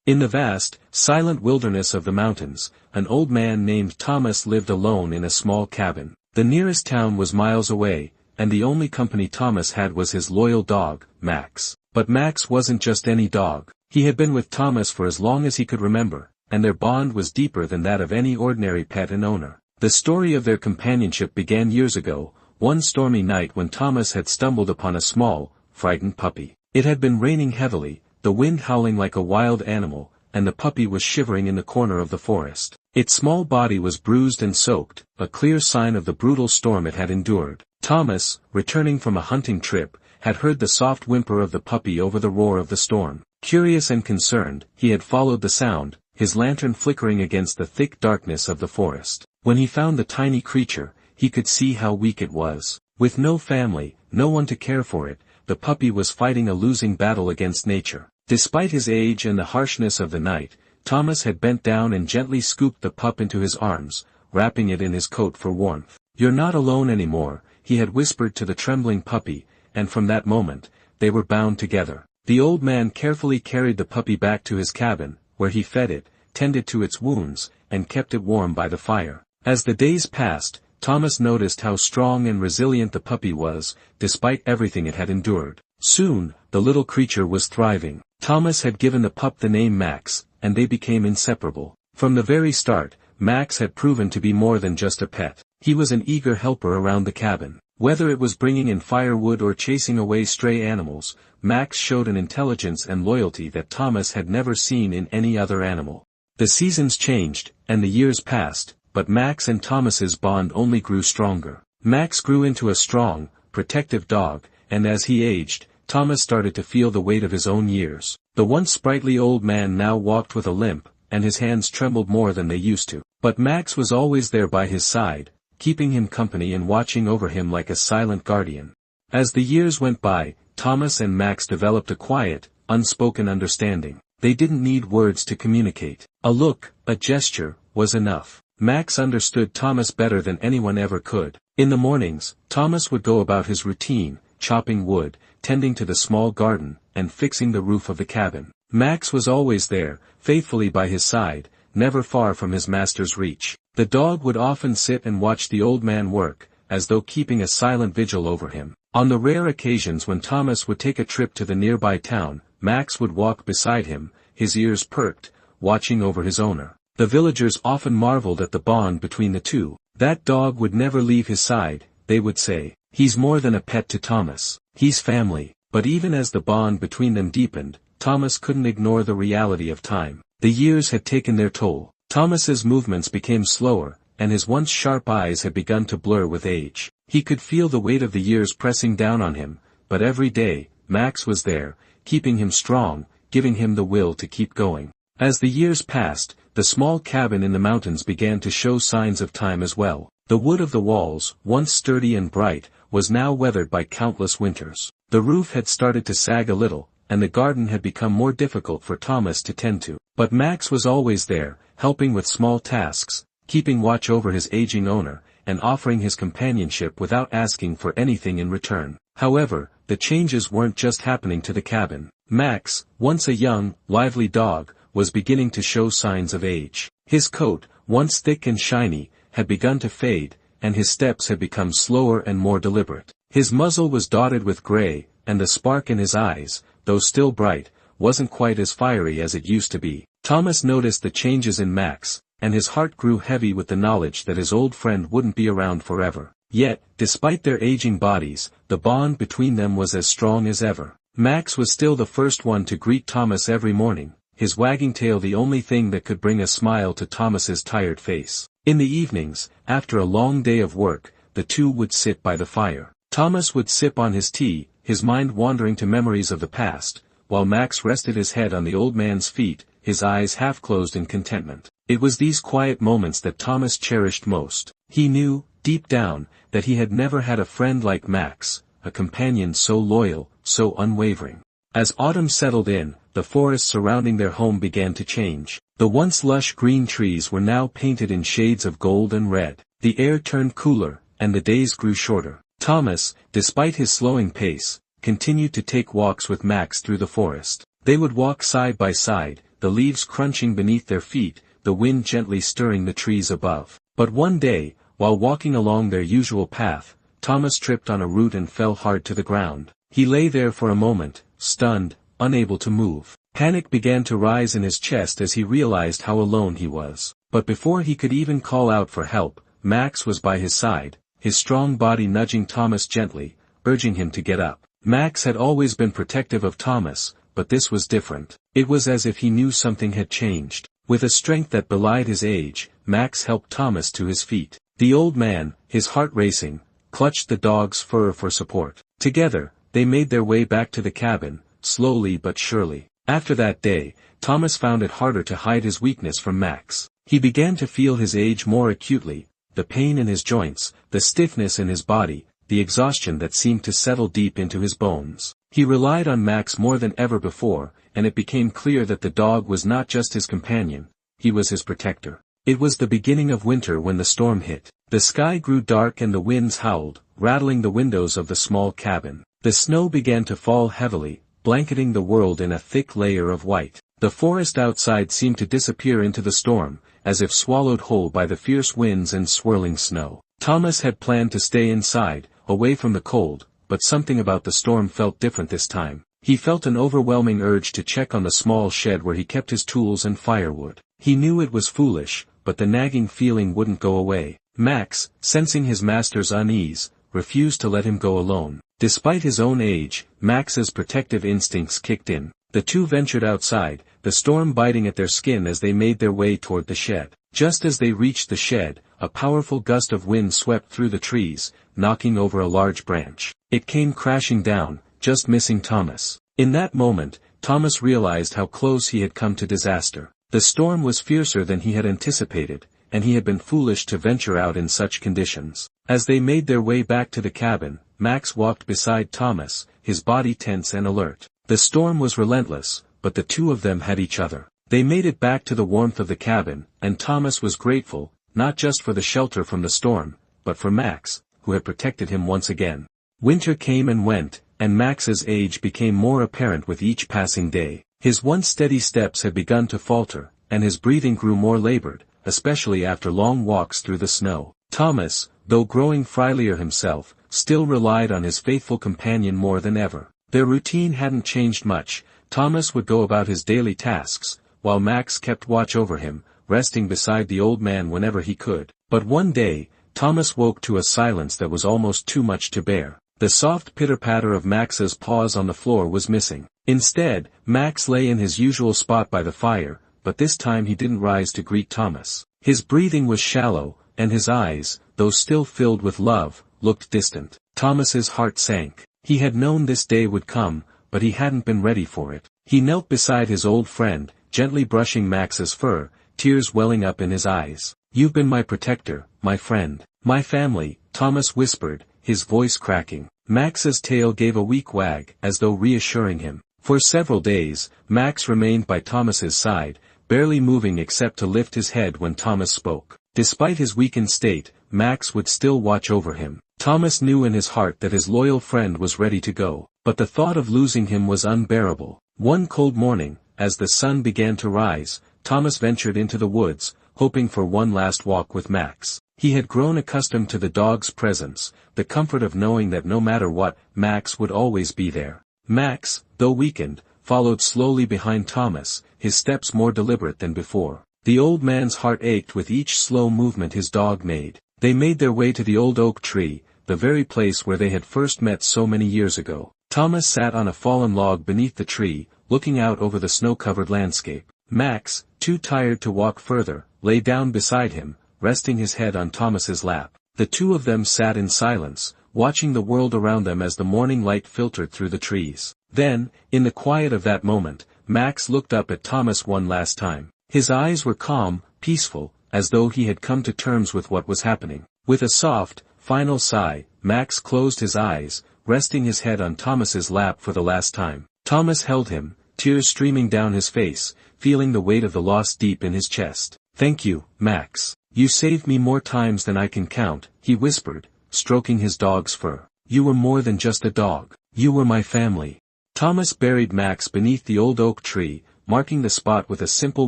In the vast, silent wilderness of the mountains, an old man named Thomas lived alone in a small cabin. The nearest town was miles away, and the only company Thomas had was his loyal dog, Max. But Max wasn't just any dog. He had been with Thomas for as long as he could remember, and their bond was deeper than that of any ordinary pet and owner. The story of their companionship began years ago, one stormy night when Thomas had stumbled upon a small, frightened puppy. It had been raining heavily, the wind howling like a wild animal, and the puppy was shivering in the corner of the forest. Its small body was bruised and soaked, a clear sign of the brutal storm it had endured. Thomas, returning from a hunting trip, had heard the soft whimper of the puppy over the roar of the storm. Curious and concerned, he had followed the sound, his lantern flickering against the thick darkness of the forest. When he found the tiny creature, he could see how weak it was. With no family, no one to care for it, the puppy was fighting a losing battle against nature. Despite his age and the harshness of the night, Thomas had bent down and gently scooped the pup into his arms, wrapping it in his coat for warmth. "You're not alone anymore," he had whispered to the trembling puppy, and from that moment, they were bound together. The old man carefully carried the puppy back to his cabin, where he fed it, tended to its wounds, and kept it warm by the fire. As the days passed, Thomas noticed how strong and resilient the puppy was, despite everything it had endured. Soon, the little creature was thriving. Thomas had given the pup the name Max, and they became inseparable. From the very start, Max had proven to be more than just a pet. He was an eager helper around the cabin. Whether it was bringing in firewood or chasing away stray animals, Max showed an intelligence and loyalty that Thomas had never seen in any other animal. The seasons changed, and the years passed, but Max and Thomas's bond only grew stronger. Max grew into a strong, protective dog, and as he aged, Thomas started to feel the weight of his own years. The once sprightly old man now walked with a limp, and his hands trembled more than they used to. But Max was always there by his side, keeping him company and watching over him like a silent guardian. As the years went by, Thomas and Max developed a quiet, unspoken understanding. They didn't need words to communicate. A look, a gesture, was enough. Max understood Thomas better than anyone ever could. In the mornings, Thomas would go about his routine, chopping wood, tending to the small garden, and fixing the roof of the cabin. Max was always there, faithfully by his side, never far from his master's reach. The dog would often sit and watch the old man work, as though keeping a silent vigil over him. On the rare occasions when Thomas would take a trip to the nearby town, Max would walk beside him, his ears perked, watching over his owner. The villagers often marveled at the bond between the two. That dog would never leave his side, they would say. He's more than a pet to Thomas. He's family. But even as the bond between them deepened, Thomas couldn't ignore the reality of time. The years had taken their toll. Thomas's movements became slower, and his once sharp eyes had begun to blur with age. He could feel the weight of the years pressing down on him, but every day, Max was there, keeping him strong, giving him the will to keep going. As the years passed, the small cabin in the mountains began to show signs of time as well. The wood of the walls, once sturdy and bright, was now weathered by countless winters. The roof had started to sag a little, and the garden had become more difficult for Thomas to tend to. But Max was always there, helping with small tasks, keeping watch over his aging owner, and offering his companionship without asking for anything in return. However, the changes weren't just happening to the cabin. Max, once a young, lively dog, was beginning to show signs of age. His coat, once thick and shiny, had begun to fade, and his steps had become slower and more deliberate. His muzzle was dotted with gray, and the spark in his eyes, though still bright, wasn't quite as fiery as it used to be. Thomas noticed the changes in Max, and his heart grew heavy with the knowledge that his old friend wouldn't be around forever. Yet, despite their aging bodies, the bond between them was as strong as ever. Max was still the first one to greet Thomas every morning, his wagging tail the only thing that could bring a smile to Thomas's tired face. In the evenings, after a long day of work, the two would sit by the fire. Thomas would sip on his tea, his mind wandering to memories of the past, while Max rested his head on the old man's feet, his eyes half closed in contentment. It was these quiet moments that Thomas cherished most. He knew, deep down, that he had never had a friend like Max, a companion so loyal, so unwavering. As autumn settled in, the forests surrounding their home began to change. The once lush green trees were now painted in shades of gold and red. The air turned cooler, and the days grew shorter. Thomas, despite his slowing pace, continued to take walks with Max through the forest. They would walk side by side, the leaves crunching beneath their feet, the wind gently stirring the trees above. But one day, while walking along their usual path, Thomas tripped on a root and fell hard to the ground. He lay there for a moment, stunned, unable to move. Panic began to rise in his chest as he realized how alone he was. But before he could even call out for help, Max was by his side, his strong body nudging Thomas gently, urging him to get up. Max had always been protective of Thomas, but this was different. It was as if he knew something had changed. With a strength that belied his age, Max helped Thomas to his feet. The old man, his heart racing, clutched the dog's fur for support. Together, they made their way back to the cabin, slowly but surely. After that day, Thomas found it harder to hide his weakness from Max. He began to feel his age more acutely, the pain in his joints, the stiffness in his body, the exhaustion that seemed to settle deep into his bones. He relied on Max more than ever before, and it became clear that the dog was not just his companion, he was his protector. It was the beginning of winter when the storm hit. The sky grew dark and the winds howled, rattling the windows of the small cabin. The snow began to fall heavily, blanketing the world in a thick layer of white. The forest outside seemed to disappear into the storm, as if swallowed whole by the fierce winds and swirling snow. Thomas had planned to stay inside, away from the cold, but something about the storm felt different this time. He felt an overwhelming urge to check on the small shed where he kept his tools and firewood. He knew it was foolish, but the nagging feeling wouldn't go away. Max, sensing his master's unease, refused to let him go alone. Despite his own age, Max's protective instincts kicked in. The two ventured outside, the storm biting at their skin as they made their way toward the shed. Just as they reached the shed, a powerful gust of wind swept through the trees, knocking over a large branch. It came crashing down, just missing Thomas. In that moment, Thomas realized how close he had come to disaster. The storm was fiercer than he had anticipated, and he had been foolish to venture out in such conditions. As they made their way back to the cabin, Max walked beside Thomas, his body tense and alert. The storm was relentless, but the two of them had each other. They made it back to the warmth of the cabin, and Thomas was grateful, not just for the shelter from the storm, but for Max, who had protected him once again. Winter came and went, and Max's age became more apparent with each passing day. His once steady steps had begun to falter, and his breathing grew more labored, especially after long walks through the snow. Thomas, though growing frilier himself, still relied on his faithful companion more than ever. Their routine hadn't changed much. Thomas would go about his daily tasks, while Max kept watch over him, resting beside the old man whenever he could. But one day, Thomas woke to a silence that was almost too much to bear. The soft pitter-patter of Max's paws on the floor was missing. Instead, Max lay in his usual spot by the fire, but this time he didn't rise to greet Thomas. His breathing was shallow, and his eyes, though still filled with love, looked distant. Thomas's heart sank. He had known this day would come, but he hadn't been ready for it. He knelt beside his old friend, gently brushing Max's fur, tears welling up in his eyes. "You've been my protector, my friend, my family," Thomas whispered, his voice cracking. Max's tail gave a weak wag, as though reassuring him. For several days, Max remained by Thomas's side, barely moving except to lift his head when Thomas spoke. Despite his weakened state, Max would still watch over him. Thomas knew in his heart that his loyal friend was ready to go, but the thought of losing him was unbearable. One cold morning, as the sun began to rise, Thomas ventured into the woods, hoping for one last walk with Max. He had grown accustomed to the dog's presence, the comfort of knowing that no matter what, Max would always be there. Max, though weakened, followed slowly behind Thomas, his steps more deliberate than before. The old man's heart ached with each slow movement his dog made. They made their way to the old oak tree, the very place where they had first met so many years ago. Thomas sat on a fallen log beneath the tree, looking out over the snow-covered landscape. Max, too tired to walk further, lay down beside him, resting his head on Thomas's lap. The two of them sat in silence, watching the world around them as the morning light filtered through the trees. Then, in the quiet of that moment, Max looked up at Thomas one last time. His eyes were calm, peaceful, as though he had come to terms with what was happening. With a soft, final sigh, Max closed his eyes, resting his head on Thomas's lap for the last time. Thomas held him, tears streaming down his face, feeling the weight of the loss deep in his chest. "Thank you, Max. You saved me more times than I can count," he whispered, stroking his dog's fur. "You were more than just a dog. You were my family." Thomas buried Max beneath the old oak tree, marking the spot with a simple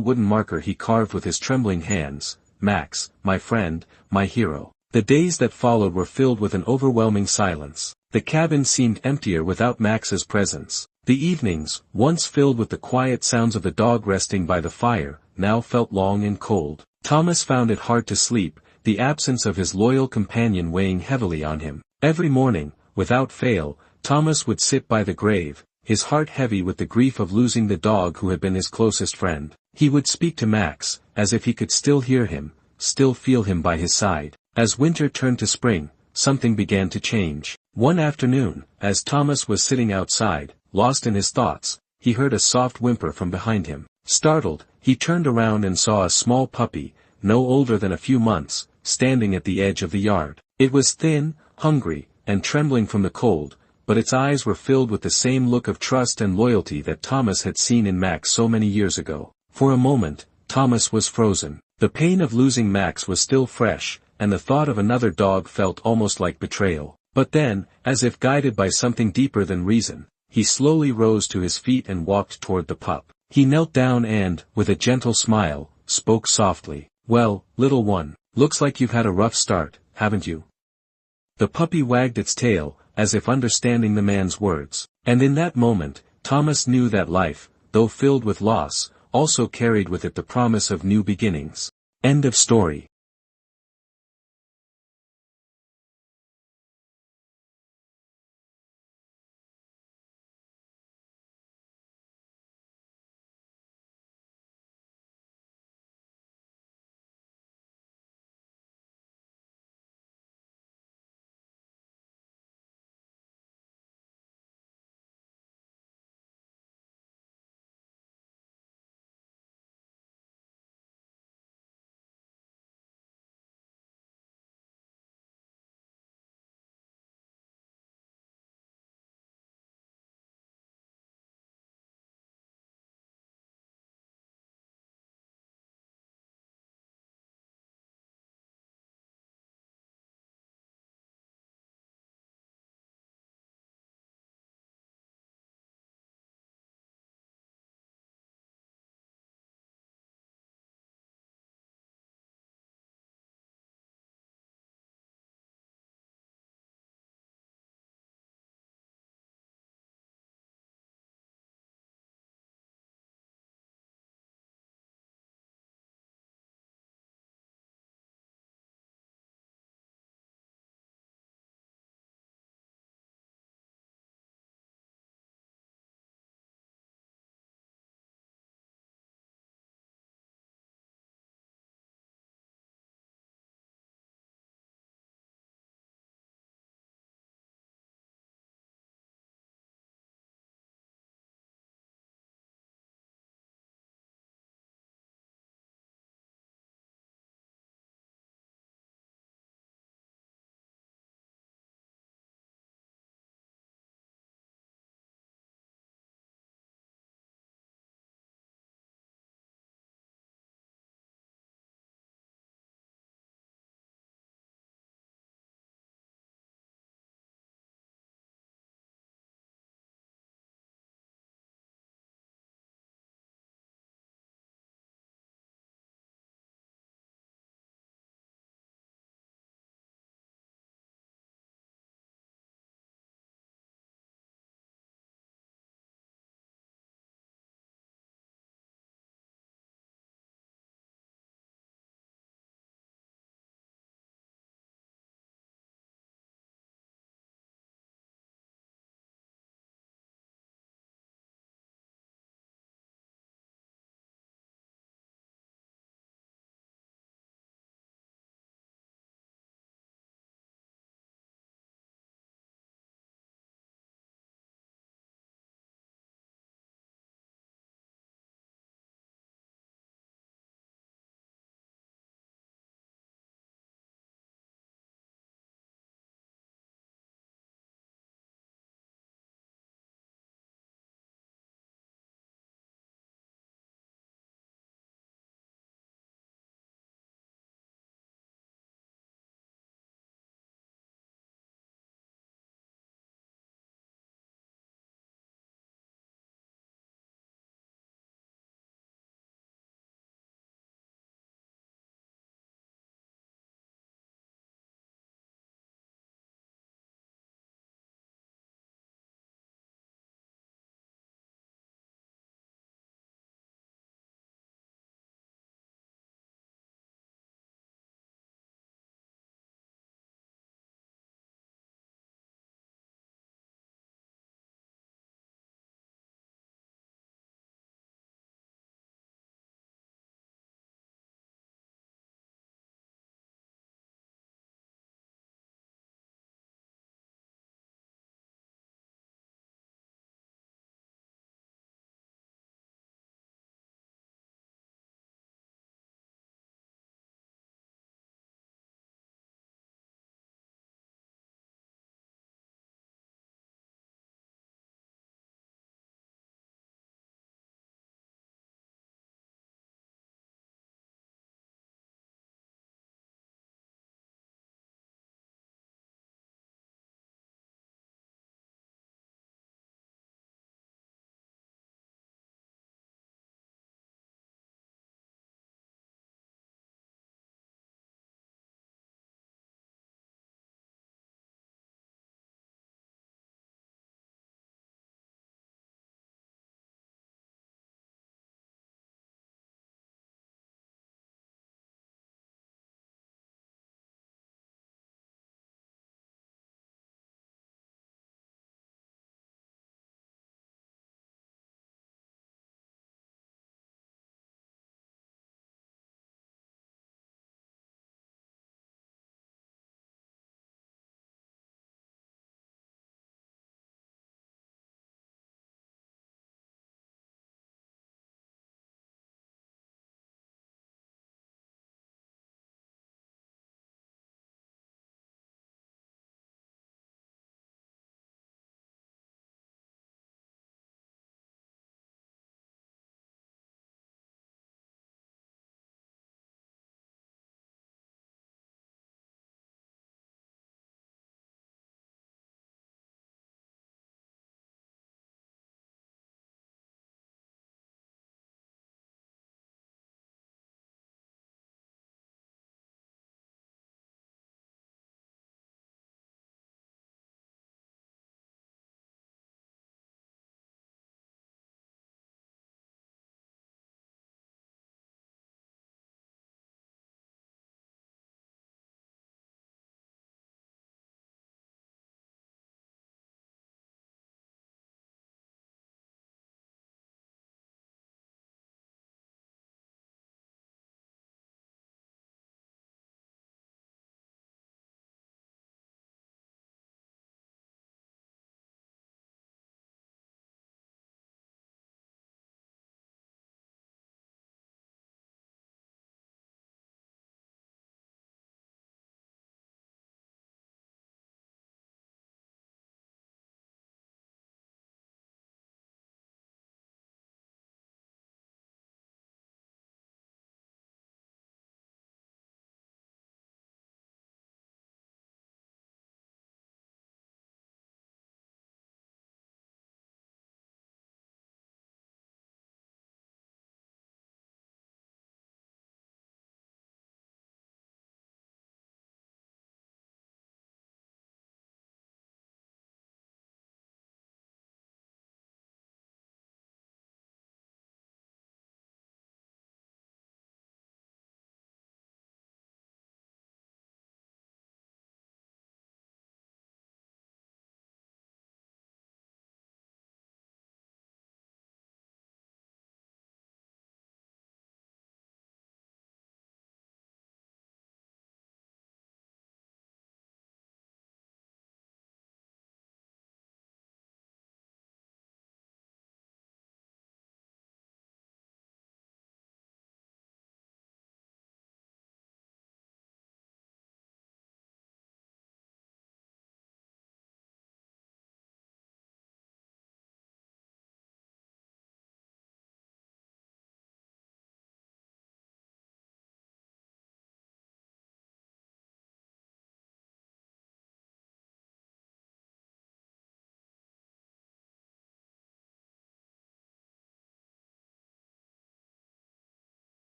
wooden marker he carved with his trembling hands. Max, my friend, my hero. The days that followed were filled with an overwhelming silence. The cabin seemed emptier without Max's presence. The evenings, once filled with the quiet sounds of the dog resting by the fire, now felt long and cold. Thomas found it hard to sleep, the absence of his loyal companion weighing heavily on him. Every morning, without fail, Thomas would sit by the grave, his heart heavy with the grief of losing the dog who had been his closest friend. He would speak to Max, as if he could still hear him, still feel him by his side. As winter turned to spring, something began to change. One afternoon, as Thomas was sitting outside, lost in his thoughts, he heard a soft whimper from behind him. Startled, he turned around and saw a small puppy, no older than a few months, standing at the edge of the yard. It was thin, hungry, and trembling from the cold, but its eyes were filled with the same look of trust and loyalty that Thomas had seen in Max so many years ago. For a moment, Thomas was frozen. The pain of losing Max was still fresh, and the thought of another dog felt almost like betrayal. But then, as if guided by something deeper than reason, he slowly rose to his feet and walked toward the pup. He knelt down and, with a gentle smile, spoke softly. "Well, little one, looks like you've had a rough start, haven't you?" The puppy wagged its tail, as if understanding the man's words. And in that moment, Thomas knew that life, though filled with loss, also carried with it the promise of new beginnings. End of story.